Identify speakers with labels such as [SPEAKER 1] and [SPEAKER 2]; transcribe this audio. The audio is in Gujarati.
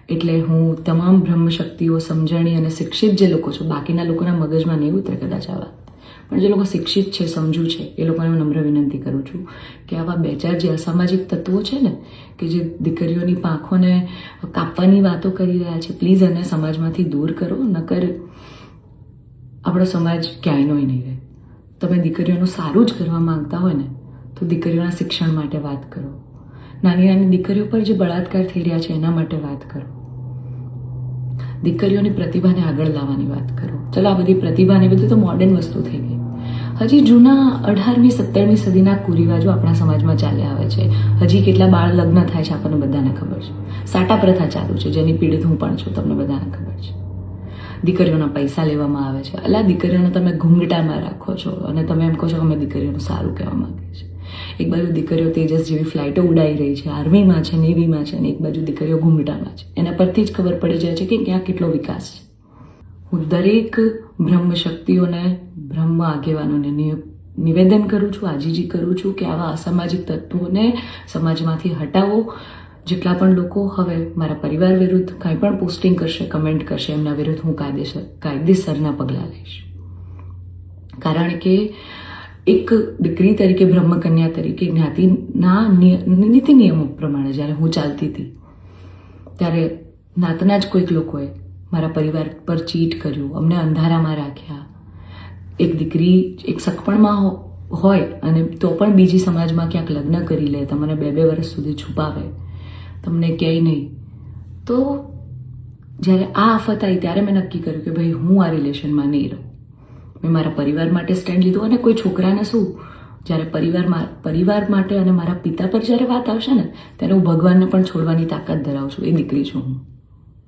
[SPEAKER 1] એટલે હું તમામ બ્રહ્મશક્તિઓ, સમજણી અને શિક્ષિત જે લોકો છો, બાકીના લોકોના મગજમાં નહીં ઉતરે કદાચ આ વાત, પણ જે લોકો શિક્ષિત છે, સમજુ છે, એ લોકોને હું નમ્ર વિનંતી કરું છું કે આવા 2-4 જે અસામાજિક તત્વો છે ને, કે જે દીકરીઓની પાંખોને કાપવાની વાતો કરી રહ્યા છે, પ્લીઝ એને સમાજમાંથી દૂર કરો, નકર આપણો સમાજ ક્યાંયનો નહીં રહે. તમે દીકરીઓનું સારું જ કરવા માંગતા હોય ને તો દીકરીઓના શિક્ષણ માટે વાત કરો. નાની નાની દીકરીઓ પર જે બળાત્કાર થઈ રહ્યા છે એના માટે વાત કરો. દીકરીઓની પ્રતિભાને આગળ લાવવાની વાત કરો. ચલો, આ બધી પ્રતિભાને બધું તો મોડર્ન વસ્તુ થઈ ગઈ. હજી જૂના 18મી 17મી સદીના કુરિવાજો આપણા સમાજમાં ચાલ્યા આવે છે. હજી કેટલા બાળ લગ્ન થાય છે આપણને બધાને ખબર છે. સાટા પ્રથા ચાલુ છે, જેની પીડિત હું પણ છું, તમને બધાને ખબર છે. દીકરીઓના પૈસા લેવામાં આવે છે. અલા, દીકરીઓને તમે ઘૂંઘટામાં રાખો છો અને તમે એમ કહો છો કે અમે દીકરીઓનું સારું કહેવા માંગીએ છીએ. એક બાજુ દીકરીઓ તેજસ જેવી ફ્લાઇટો ઉડાઈ રહી છે, આર્મીમાં છે, નેવીમાં છે, અને એક બાજુ દીકરીઓ ઘૂંઘટામાં છે. એના પરથી જ ખબર પડી જાય છે કે ક્યાં કેટલો વિકાસ છે. હું દરેક બ્રહ્મ શક્તિઓને, બ્રહ્મ આગેવાનોને નિવેદન કરું છું, આજીજી કરું છું કે આવા અસામાજિક તત્વોને સમાજમાંથી હટાવો. જેટલા પણ લોકો હવે મારા પરિવાર વિરુદ્ધ કંઈ પણ પોસ્ટિંગ કરશે, કમેન્ટ કરશે, એમના વિરુદ્ધ હું કાયદેસરના પગલાં લઈશ. કારણ કે એક દીકરી તરીકે, બ્રહ્મકન્યા તરીકે, જ્ઞાતિના નીતિ નિયમો પ્રમાણે જ્યારે હું ચાલતી હતી ત્યારે નાતના જ કોઈક લોકોએ મારા પરિવાર પર ચીટ કર્યું, અમને અંધારામાં રાખ્યા. એક દીકરી એક સગપણમાં હોય અને તો પણ બીજી સમાજમાં ક્યાંક લગ્ન કરી લે, તમને 2-2 વર્ષ સુધી છુપાવે, તમને ક્યાંય નહીં. તો જ્યારે આ આફત આવી ત્યારે મેં નક્કી કર્યું કે ભાઈ હું આ રિલેશનમાં નહીં રહું. મેં મારા પરિવાર માટે સ્ટેન્ડ લીધું. અને કોઈ છોકરાને શું, જ્યારે પરિવાર માટે અને મારા પિતા પર જ્યારે વાત આવશે ને ત્યારે હું ભગવાનને પણ છોડવાની તાકાત ધરાવું છું. એ દીકરી છું હું.